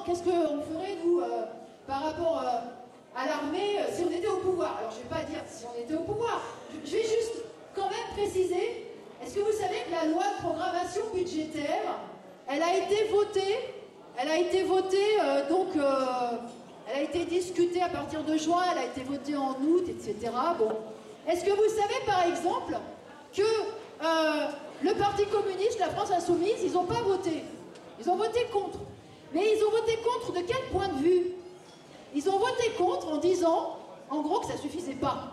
qu'est-ce qu'on ferait, nous, par rapport à l'armée, si on était au pouvoir? Alors, je ne vais pas dire si on était au pouvoir. Je vais juste quand même préciser, est-ce que vous savez que la loi de programmation budgétaire, elle a été votée, elle a été discutée à partir de juin, elle a été votée en août, etc. Bon. Est-ce que vous savez, par exemple, que le Parti communiste, la France insoumise, ils n'ont pas voté. Ils ont voté contre. Mais ils ont voté contre de quel point de vue? Ils ont voté contre en disant, en gros, que ça ne suffisait pas.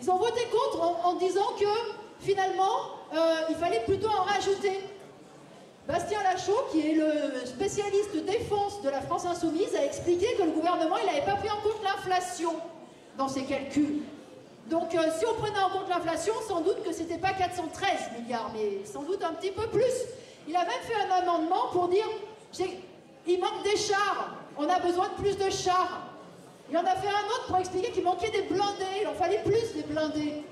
Ils ont voté contre en disant que, finalement, il fallait plutôt en rajouter. Bastien Lachaud, qui est le spécialiste défense de la France insoumise, a expliqué que le gouvernement il n'avait pas pris en compte l'inflation dans ses calculs. Donc si on prenait en compte l'inflation, sans doute que c'était pas 413 milliards, mais sans doute un petit peu plus. Il a même fait un amendement pour dire, il manque des chars, on a besoin de plus de chars. Il en a fait un autre pour expliquer qu'il manquait des blindés, il en fallait plus des blindés.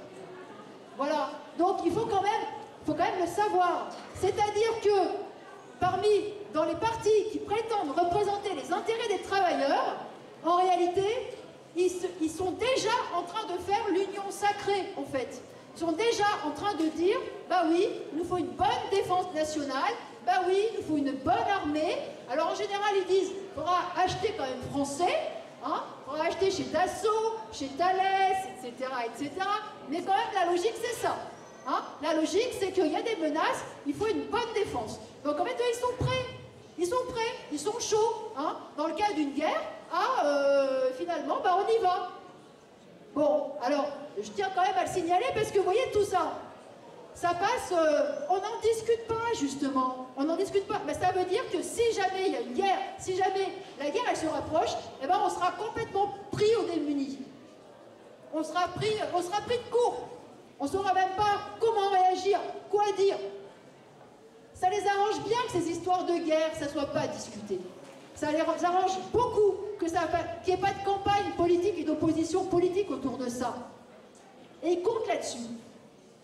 Voilà, donc il faut quand même le savoir. C'est-à-dire que dans les partis qui prétendent représenter les intérêts des travailleurs, en réalité, ils sont déjà en train de faire l'union sacrée, en fait. Ils sont déjà en train de dire, bah oui, il nous faut une bonne défense nationale, bah oui, il nous faut une bonne armée. Alors en général, ils disent, il faudra acheter quand même français, hein, il faudra acheter chez Dassault, chez Thales, etc., etc. Mais quand même, la logique, c'est ça. Hein, la logique, c'est qu'il y a des menaces, il faut une bonne défense. Donc en fait, eux, ils sont prêts. Ils sont prêts, ils sont chauds. Hein, dans le cas d'une guerre, finalement, bah, on y va. Bon, alors, je tiens quand même à le signaler parce que vous voyez tout ça. Ça passe, on n'en discute pas, justement. On n'en discute pas. Mais ça veut dire que si jamais il y a une guerre, si jamais la guerre, elle se rapproche, eh ben, on sera complètement pris au démuni. On sera pris de court. On ne saura même pas comment réagir, quoi dire. Ça les arrange bien que ces histoires de guerre, ça ne soit pas discuté. Ça les arrange beaucoup qu'il n'y ait pas de campagne politique et d'opposition politique autour de ça. Et ils comptent là-dessus.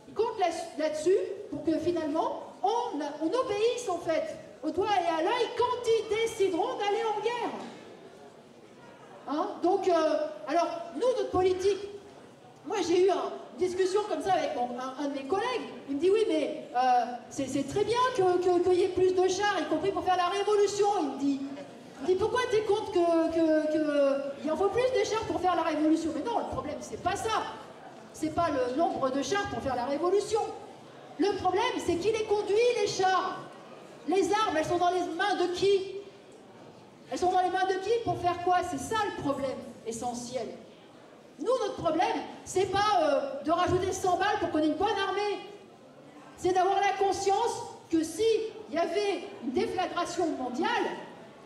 Ils comptent là-dessus pour que finalement, on obéisse en fait au doigt et à l'œil quand ils décideront d'aller en guerre. Hein? Donc, alors, nous, notre politique, moi j'ai eu une discussion comme ça avec un de mes collègues. Il me dit oui mais c'est très bien qu'il y ait plus de chars, y compris pour faire la révolution. Il me dit pourquoi t'es contre qu'il en faut plus de chars pour faire la révolution? Mais non, le problème c'est pas ça. C'est pas le nombre de chars pour faire la révolution. Le problème c'est qui les conduit les chars. Les armes, elles sont dans les mains de qui? Elles sont dans les mains de qui pour faire quoi? C'est ça le problème essentiel. Nous, notre problème, c'est pas de rajouter 100 balles pour qu'on ait une bonne armée. C'est d'avoir la conscience que s'il y avait une déflagration mondiale,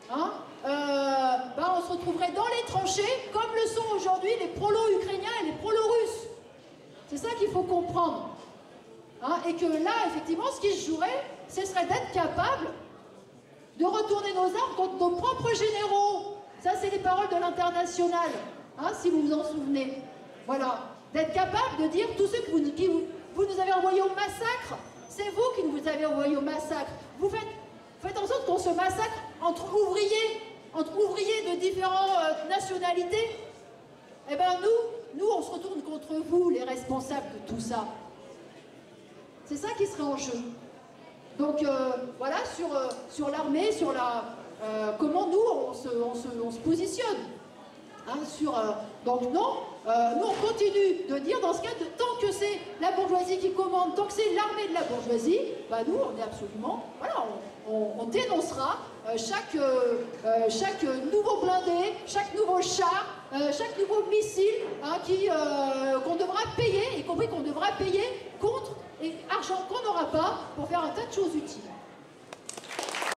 hein, on se retrouverait dans les tranchées, comme le sont aujourd'hui les prolos-ukrainiens et les prolos-russes. C'est ça qu'il faut comprendre. Hein, et que là, effectivement, ce qui se jouerait, ce serait d'être capable de retourner nos armes contre nos propres généraux. Ça, c'est les paroles de l'international. Hein, si vous vous en souvenez. Voilà. D'être capable de dire tous ceux que vous nous avez envoyés au massacre, c'est vous qui nous avez envoyés au massacre. Vous faites en sorte qu'on se massacre entre ouvriers de différentes nationalités. Eh bien nous, on se retourne contre vous, les responsables de tout ça. C'est ça qui serait en jeu. Donc voilà, sur l'armée, sur comment nous, on se positionne. Hein, donc non, nous on continue de dire dans ce cas, tant que c'est la bourgeoisie qui commande, tant que c'est l'armée de la bourgeoisie, bah nous on est absolument, voilà, on dénoncera chaque nouveau blindé, chaque nouveau char, chaque nouveau missile hein, qu'on devra payer, y compris qu'on devra payer contre et argent qu'on n'aura pas pour faire un tas de choses utiles.